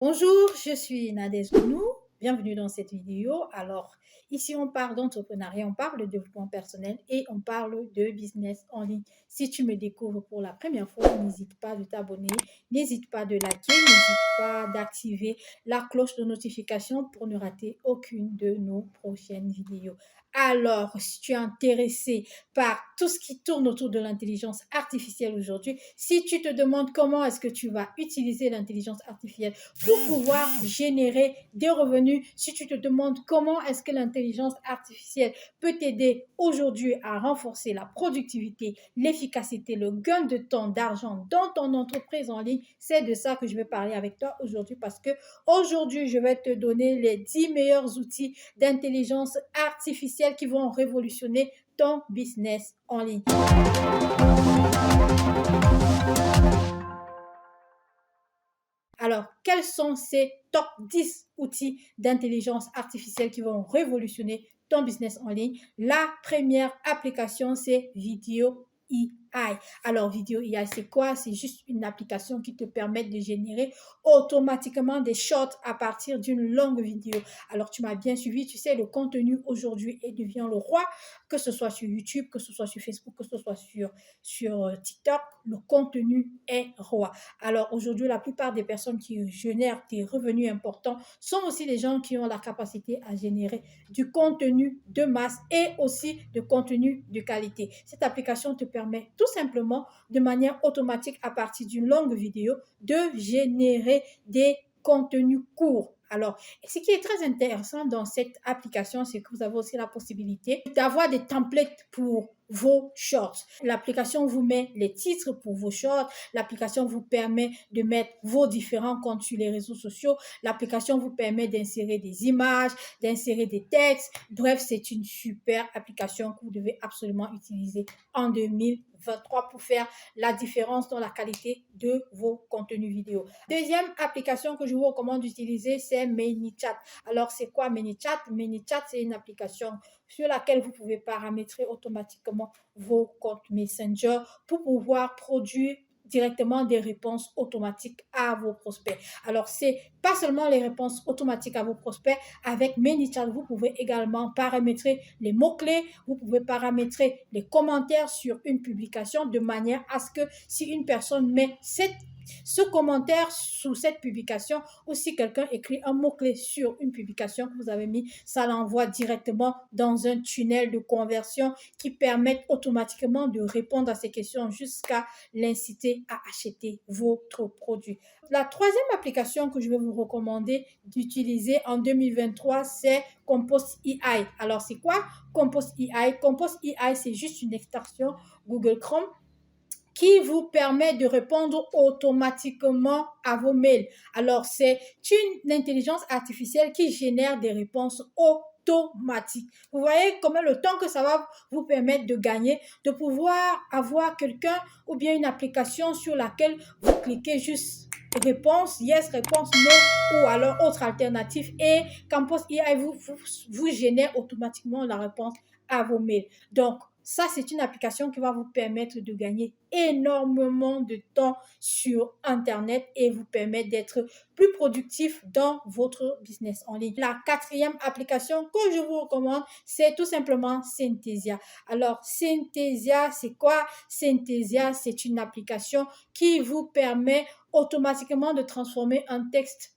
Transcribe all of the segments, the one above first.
Bonjour, je suis Nadège Gounou. Bienvenue dans cette vidéo. Alors, ici, on parle d'entrepreneuriat, on parle de développement personnel et on parle de business en ligne. Si tu me découvres pour la première fois, n'hésite pas de t'abonner, n'hésite pas de liker, n'hésite pas d'activer la cloche de notification pour ne rater aucune de nos prochaines vidéos. Alors, si tu es intéressé par tout ce qui tourne autour de l'intelligence artificielle aujourd'hui, si tu te demandes comment est-ce que tu vas utiliser l'intelligence artificielle pour pouvoir générer des revenus, si tu te demandes comment est-ce que l'intelligence artificielle peut t'aider aujourd'hui à renforcer la productivité, l'efficacité, le gain de temps, d'argent dans ton entreprise en ligne, c'est de ça que je vais parler avec toi aujourd'hui parce que aujourd'hui, je vais te donner les 10 meilleurs outils d'intelligence artificielle qui vont révolutionner ton business en ligne. Alors, quels sont ces top 10 outils d'intelligence artificielle qui vont révolutionner ton business en ligne? La première application, c'est Vidéo AI. Alors, Vidéo AI, c'est quoi? C'est juste une application qui te permet de générer automatiquement des shorts à partir d'une longue vidéo. Alors, tu m'as bien suivi, tu sais, le contenu aujourd'hui devient le roi, que ce soit sur YouTube, que ce soit sur Facebook, que ce soit sur TikTok, le contenu est roi. Alors aujourd'hui, la plupart des personnes qui génèrent des revenus importants sont aussi des gens qui ont la capacité à générer du contenu de masse et aussi de contenu de qualité. Cette application te permet tout simplement de manière automatique à partir d'une longue vidéo de générer des contenus courts. Alors, ce qui est très intéressant dans cette application, c'est que vous avez aussi la possibilité d'avoir des templates pour vos shorts. L'application vous met les titres pour vos shorts. L'application vous permet de mettre vos différents comptes sur les réseaux sociaux. L'application vous permet d'insérer des images, d'insérer des textes. Bref, c'est une super application que vous devez absolument utiliser en 2023 pour faire la différence dans la qualité de vos contenus vidéo. Deuxième application que je vous recommande d'utiliser, c'est ManyChat. Alors, c'est quoi ManyChat? ManyChat, c'est une application sur laquelle vous pouvez paramétrer automatiquement vos comptes Messenger pour pouvoir produire directement des réponses automatiques à vos prospects. Alors, c'est pas seulement les réponses automatiques à vos prospects. Avec ManyChat, vous pouvez également paramétrer les mots-clés. Vous pouvez paramétrer les commentaires sur une publication de manière à ce que si une personne met ce commentaire sous cette publication ou si quelqu'un écrit un mot-clé sur une publication que vous avez mis, ça l'envoie directement dans un tunnel de conversion qui permet automatiquement de répondre à ces questions jusqu'à l'inciter à acheter votre produit. La troisième application que je vais vous recommander d'utiliser en 2023, c'est Compost AI. Alors, c'est quoi Compost AI? Compost AI, c'est juste une extension Google Chrome qui vous permet de répondre automatiquement à vos mails. Alors, c'est une intelligence artificielle qui génère des réponses automatiques. Vous voyez comment le temps que ça va vous permettre de gagner, de pouvoir avoir quelqu'un ou bien une application sur laquelle vous cliquez juste réponse yes, réponse non ou alors autre alternative et Campus AI vous génère automatiquement la réponse à vos mails. Donc, ça, c'est une application qui va vous permettre de gagner énormément de temps sur Internet et vous permettre d'être plus productif dans votre business en ligne. La quatrième application que je vous recommande, c'est tout simplement Synthesia. Alors, Synthesia, c'est quoi? Synthesia, c'est une application qui vous permet automatiquement de transformer un texte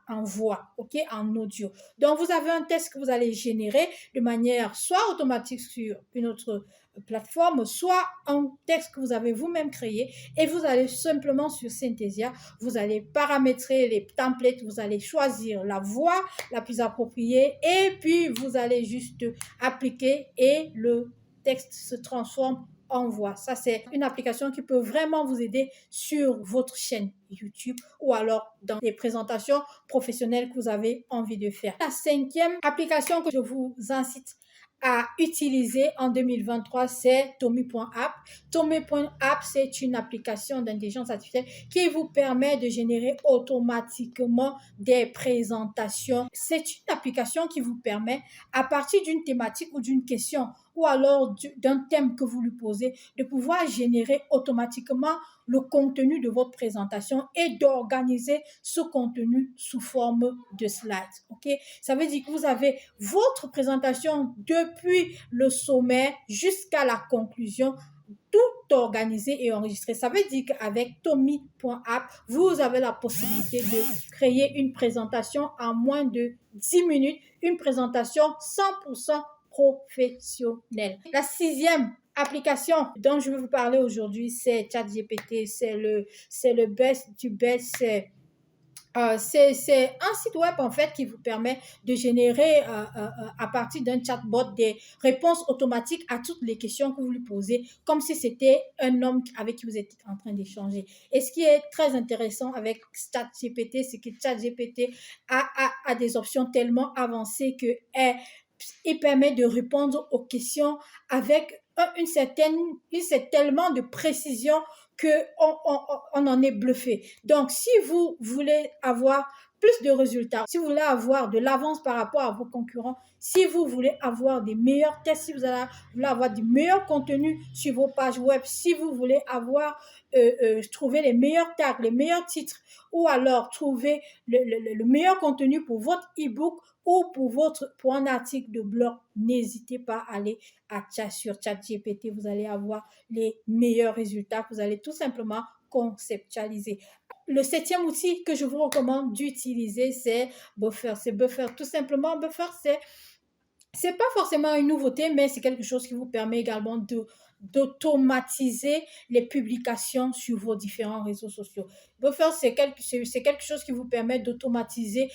en voix, ok, en audio. Donc, vous avez un texte que vous allez générer de manière soit automatique sur une autre plateforme, soit un texte que vous avez vous-même créé et vous allez simplement sur Synthesia, vous allez paramétrer les templates, vous allez choisir la voix la plus appropriée et puis vous allez juste appliquer et le texte se transforme en voix. Ça, c'est une application qui peut vraiment vous aider sur votre chaîne YouTube ou alors dans les présentations professionnelles que vous avez envie de faire. La cinquième application que je vous incite à utiliser en 2023, c'est Tommy.app. Tommy.app, c'est une application d'intelligence artificielle qui vous permet de générer automatiquement des présentations. C'est une application qui vous permet, à partir d'une thématique ou d'une question ou alors d'un thème que vous lui posez, de pouvoir générer automatiquement le contenu de votre présentation et d'organiser ce contenu sous forme de slides. OK? Ça veut dire que vous avez votre présentation depuis le sommet jusqu'à la conclusion, tout organisé et enregistré. Ça veut dire qu'avec Tommy.app, vous avez la possibilité de créer une présentation en moins de 10 minutes, une présentation 100% professionnelle. La sixième application dont je vais vous parler aujourd'hui, c'est ChatGPT, c'est le best du best, c'est un site web en fait qui vous permet de générer à partir d'un chatbot des réponses automatiques à toutes les questions que vous lui posez, comme si c'était un homme avec qui vous êtes en train d'échanger. Et ce qui est très intéressant avec ChatGPT, c'est que ChatGPT a des options tellement avancées que il permet de répondre aux questions avec tellement de précision que on en est bluffé. Donc, si vous voulez avoir plus de résultats, si vous voulez avoir de l'avance par rapport à vos concurrents, si vous voulez avoir des meilleurs tests, si vous voulez avoir du meilleur contenu sur vos pages web, si vous voulez avoir trouver les meilleurs tags, les meilleurs titres, ou alors trouver le meilleur contenu pour votre e-book ou pour un article de blog, n'hésitez pas à aller sur ChatGPT. Vous allez avoir les meilleurs résultats. Vous allez tout simplement conceptualiser. Le septième outil que je vous recommande d'utiliser, c'est Buffer. C'est Buffer. Tout simplement, Buffer, c'est pas forcément une nouveauté, mais c'est quelque chose qui vous permet également d'automatiser les publications sur vos différents réseaux sociaux. Buffer, c'est quelque chose qui vous permet d'automatiser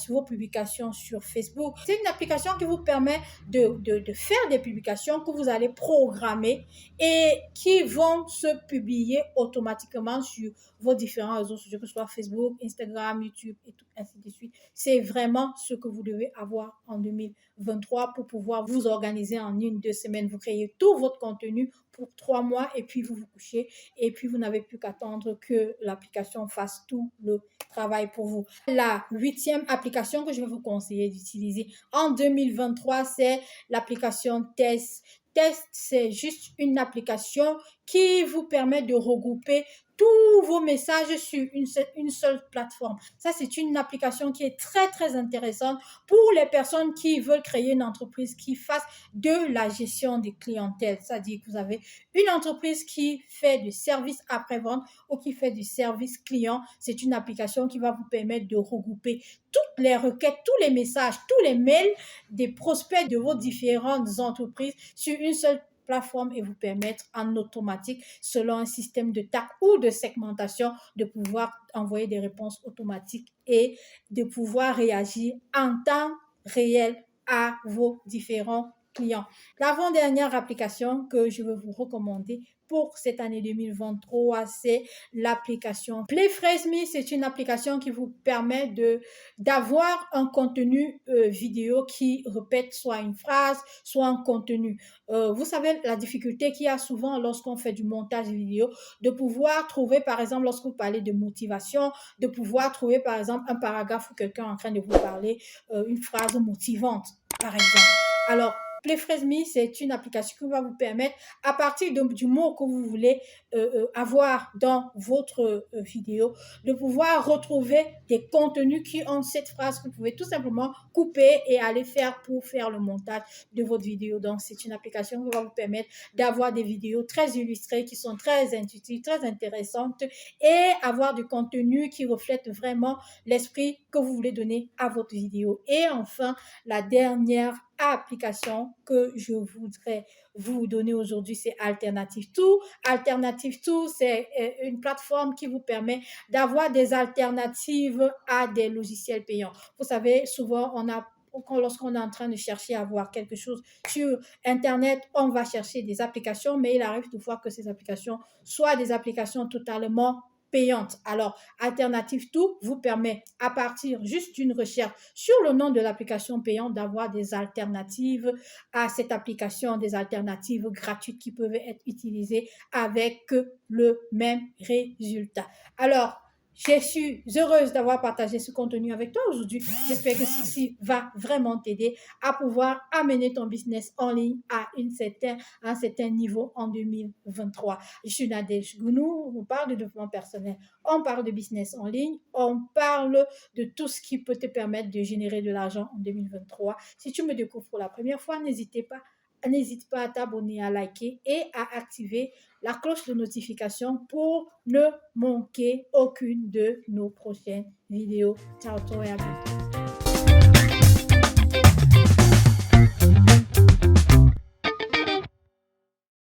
vos publications sur Facebook. C'est une application qui vous permet de faire des publications que vous allez programmer et qui vont se publier automatiquement sur vos différents réseaux sociaux, que ce soit Facebook, Instagram, YouTube et tout, ainsi de suite. C'est vraiment ce que vous devez avoir en 2023 pour pouvoir vous organiser en 1-2 semaines. Vous créez tout votre contenu pour 3 mois et puis vous vous couchez et puis vous n'avez plus qu'attendre que l'application fasse tout le travail pour vous. La huitième application que je vais vous conseiller d'utiliser en 2023, c'est l'application Test. Test, c'est juste une application qui vous permet de regrouper tous vos messages sur une seule plateforme. Ça, c'est une application qui est très, très intéressante pour les personnes qui veulent créer une entreprise qui fasse de la gestion des clientèles. C'est-à-dire que vous avez une entreprise qui fait du service après-vente ou qui fait du service client. C'est une application qui va vous permettre de regrouper toutes les requêtes, tous les messages, tous les mails des prospects de vos différentes entreprises sur une seule plateforme et vous permettre en automatique, selon un système de tag ou de segmentation, de pouvoir envoyer des réponses automatiques et de pouvoir réagir en temps réel à vos différents clients. L'avant-dernière application que je veux vous recommander pour cette année 2023, c'est l'application PlayFraise.me. C'est une application qui vous permet d'avoir un contenu vidéo qui répète soit une phrase, soit un contenu. Vous savez la difficulté qu'il y a souvent lorsqu'on fait du montage vidéo, de pouvoir trouver, par exemple, lorsque vous parlez de motivation, de pouvoir trouver, par exemple, un paragraphe où quelqu'un est en train de vous parler, une phrase motivante, par exemple. Alors, PlayFraise.me, c'est une application qui va vous permettre, à partir du mot que vous voulez avoir dans votre vidéo, de pouvoir retrouver des contenus qui ont cette phrase que vous pouvez tout simplement couper et aller faire pour faire le montage de votre vidéo. Donc, c'est une application qui va vous permettre d'avoir des vidéos très illustrées, qui sont très intuitives, très intéressantes et avoir du contenu qui reflète vraiment l'esprit que vous voulez donner à votre vidéo. Et enfin, la dernière application que je voudrais vous donner aujourd'hui, c'est Alternative To. Alternative To, c'est une plateforme qui vous permet d'avoir des alternatives à des logiciels payants. Vous savez, souvent, lorsqu'on est en train de chercher à voir quelque chose sur Internet, on va chercher des applications, mais il arrive toutefois que ces applications soient des applications totalement payante. Alors, Alternative To vous permet, à partir juste d'une recherche sur le nom de l'application payante, d'avoir des alternatives à cette application, des alternatives gratuites qui peuvent être utilisées avec le même résultat. Alors, Je suis heureuse d'avoir partagé ce contenu avec toi aujourd'hui. J'espère que ceci va vraiment t'aider à pouvoir amener ton business en ligne à un certain niveau en 2023. Je suis Nadège Gounou, on parle de développement personnel, on parle de business en ligne, on parle de tout ce qui peut te permettre de générer de l'argent en 2023. Si tu me découvres pour la première fois, n'hésite pas à t'abonner, à liker et à activer la cloche de notification pour ne manquer aucune de nos prochaines vidéos. Ciao, ciao et à bientôt.